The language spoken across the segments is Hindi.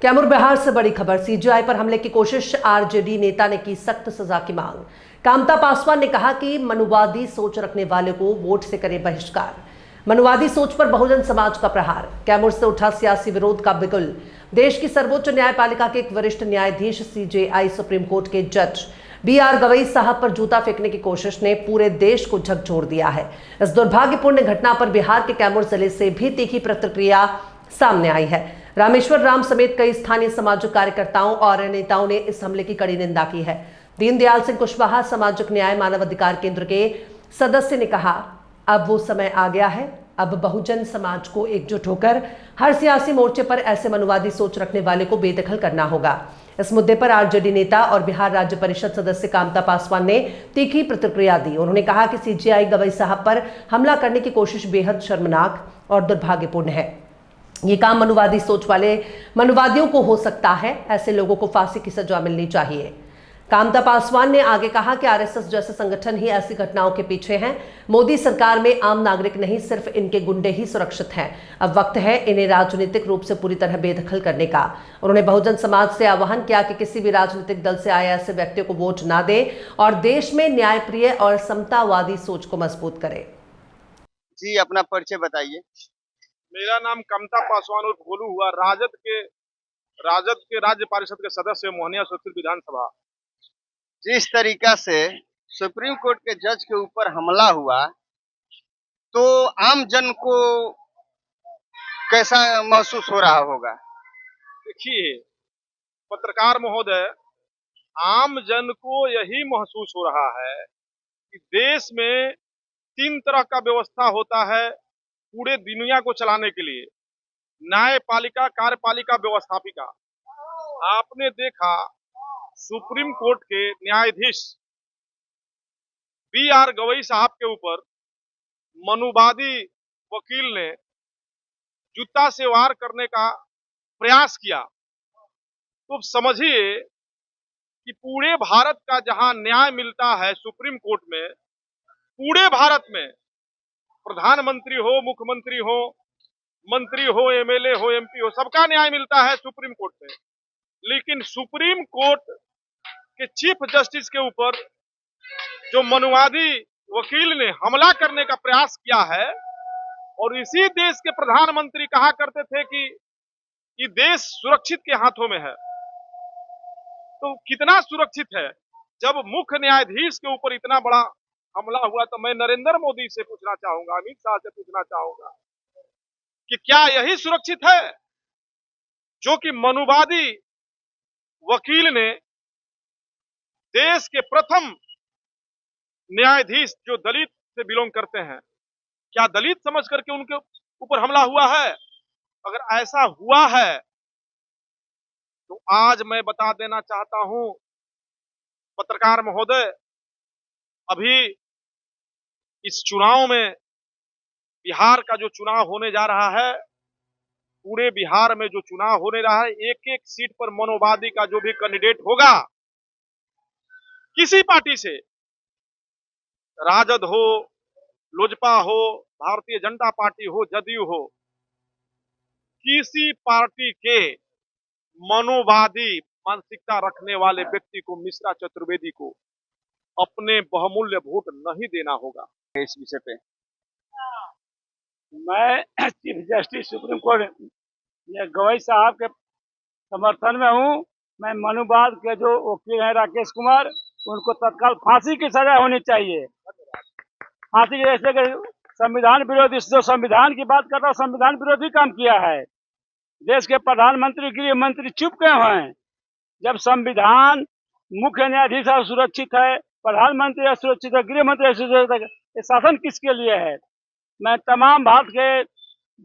कैमूर बिहार से बड़ी खबर। सीजेआई पर हमले की कोशिश, आरजेडी नेता ने की सख्त सजा की मांग। कामता पासवान ने कहा कि मनुवादी सोच रखने वाले को वोट से करे बहिष्कार। मनुवादी सोच पर बहुजन समाज का प्रहार। कैमूर से उठा सियासी विरोध का बिगुल। देश की सर्वोच्च न्यायपालिका के एक वरिष्ठ न्यायाधीश, सीजेआई सुप्रीम कोर्ट के जज बी.आर. गवई साहब पर जूता फेंकने की कोशिश ने पूरे देश को झकझोर दिया है। इस दुर्भाग्यपूर्ण घटना पर बिहार के कैमूर जिले से भी तीखी प्रतिक्रिया सामने आई है। रामेश्वर राम समेत कई स्थानीय सामाजिक कार्यकर्ताओं और नेताओं ने इस हमले की कड़ी निंदा की है। दीनदयाल सिंह कुशवाहा सामाजिक न्याय मानव अधिकार केंद्र के सदस्य ने कहा, अब वो समय आ गया है, अब बहुजन समाज को एकजुट होकर हर सियासी मोर्चे पर ऐसे मनुवादी सोच रखने वाले को बेदखल करना होगा। इस मुद्दे पर आरजेडी नेता और बिहार राज्य परिषद सदस्य कामता पासवान ने तीखी प्रतिक्रिया दी। उन्होंने कहा कि सीजेआई गवई साहब पर हमला करने की कोशिश बेहद शर्मनाक और दुर्भाग्यपूर्ण है। ये काम मनुवादी सोच वाले मनुवादियों को हो सकता है। ऐसे लोगों को फांसी की सजा मिलनी चाहिए। कामता पासवान ने आगे कहा कि आरएसएस जैसे संगठन ही ऐसी घटनाओं के पीछे हैं। मोदी सरकार में आम नागरिक नहीं, सिर्फ इनके गुंडे ही सुरक्षित हैं। अब वक्त है इन्हें राजनीतिक रूप से पूरी तरह बेदखल करने का। उन्होंने बहुजन समाज से आह्वान किया कि किसी भी राजनीतिक दल से आए ऐसे व्यक्तियों को वोट ना दे और देश में न्यायप्रिय और समतावादी सोच को मजबूत करे। जी, अपना परिचय बताइए। मेरा नाम कामता पासवान उर्फ गोलू हुआ, राजद के राज्य परिषद के सदस्य, मोहनिया सुरक्षित विधानसभा। जिस तरीका से सुप्रीम कोर्ट के जज के ऊपर हमला हुआ, तो आम जन को कैसा महसूस हो रहा होगा? देखिए पत्रकार महोदय, आम जन को यही महसूस हो रहा है कि देश में 3 तरह का व्यवस्था होता है पूरे दुनिया को चलाने के लिए: न्यायपालिका, कार्यपालिका, व्यवस्थापिका। आपने देखा सुप्रीम कोर्ट के न्यायाधीश बी.आर. गवई साहब के ऊपर मनुवादी वकील ने जूता से वार करने का प्रयास किया। तो समझिए कि पूरे भारत का जहां न्याय मिलता है सुप्रीम कोर्ट में, पूरे भारत में प्रधानमंत्री हो, मुख्यमंत्री हो, मंत्री हो, एमएलए हो, एमपी हो, सबका न्याय मिलता है सुप्रीम कोर्ट में। लेकिन सुप्रीम कोर्ट के चीफ जस्टिस के ऊपर जो मनुवादी वकील ने हमला करने का प्रयास किया है, और इसी देश के प्रधानमंत्री कहा करते थे कि ये देश सुरक्षित के हाथों में है, तो कितना सुरक्षित है? जब मुख्य न्यायाधीश के ऊपर इतना बड़ा हमला हुआ, तो मैं नरेंद्र मोदी से पूछना चाहूंगा, अमित शाह से पूछना चाहूंगा कि क्या यही सुरक्षित है जो कि मनुवादी वकील ने देश के प्रथम न्यायाधीश जो दलित से बिलोंग करते हैं, क्या दलित समझ करके उनके ऊपर हमला हुआ है? अगर ऐसा हुआ है तो आज मैं बता देना चाहता हूं पत्रकार महोदय, अभी इस चुनाव में, बिहार का जो चुनाव होने जा रहा है, पूरे बिहार में जो चुनाव होने रहा है, एक एक सीट पर मनुवादी का जो भी कैंडिडेट होगा, किसी पार्टी से, राजद हो, लोजपा हो, भारतीय जनता पार्टी हो, जदयू हो, किसी पार्टी के मनुवादी मानसिकता रखने वाले व्यक्ति को, मिश्रा चतुर्वेदी को, अपने बहुमूल्य वोट नहीं देना होगा। इस विषय पे मैं chief justice supreme court Gavai साहब के समर्थन में हूँ। मैं मनुवाद के जो वकील हैं राकेश कुमार, उनको तत्काल फांसी की सजा होनी चाहिए। फांसी जैसे कि संविधान विरोधी, जो संविधान की बात कर रहा हूँ, संविधान विरोधी काम किया है। देश के प्रधानमंत्री, गृह मंत्री चुप क्यों हैं? जब संविधान, मुख्य न्यायाधीश सुरक्षित है, प्रधानमंत्री सुरक्षित है, गृह मंत्री सुरक्षित है, ये शासन किसके लिए है? मैं तमाम भारत के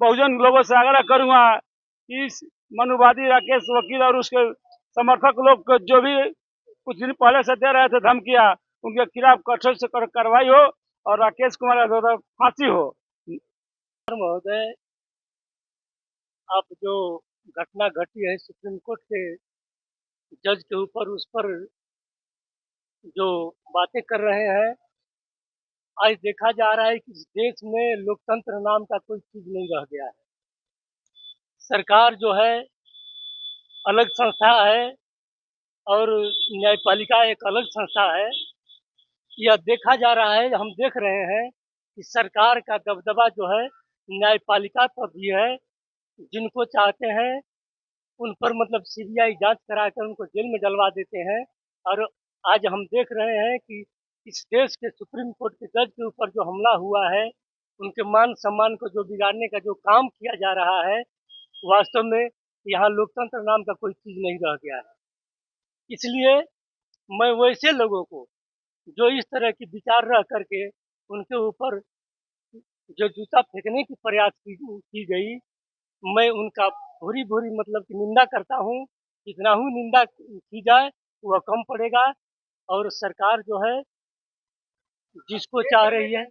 बहुजन लोगों से आग्रह करूंगा कि इस मनुवादी राकेश वकील और उसके समर्थक लोग को जो भी कुछ दिन पहले से दे रहे थे धमकियां, उनके खिलाफ कठोर से कठोर कार्रवाई हो और राकेश कुमार का फांसी हो। महोदय, आप जो घटना घटी है सुप्रीम कोर्ट के जज के ऊपर, उस पर जो बातें कर रहे हैं, आज देखा जा रहा है कि इस देश में लोकतंत्र नाम का कोई चीज नहीं रह गया है। सरकार जो है अलग संस्था है और न्यायपालिका एक अलग संस्था है। यह देखा जा रहा है, हम देख रहे हैं कि सरकार का दबदबा जो है न्यायपालिका पर भी है। जिनको चाहते हैं उन पर मतलब सीबीआई जांच कराकर उनको जेल में डलवा देते हैं। और आज हम देख रहे हैं कि इस देश के सुप्रीम कोर्ट के जज के ऊपर जो हमला हुआ है, उनके मान सम्मान को जो बिगाड़ने का जो काम किया जा रहा है, वास्तव में यहाँ लोकतंत्र नाम का कोई चीज नहीं रह गया है। इसलिए मैं वैसे लोगों को जो इस तरह की विचार रह करके उनके ऊपर जो जूता फेंकने की प्रयास की गई, मैं उनका भूरी भूरी मतलब की निंदा करता हूँ। जितना ही निंदा की जाए वह कम पड़ेगा। और सरकार जो है जिसको चाह रही है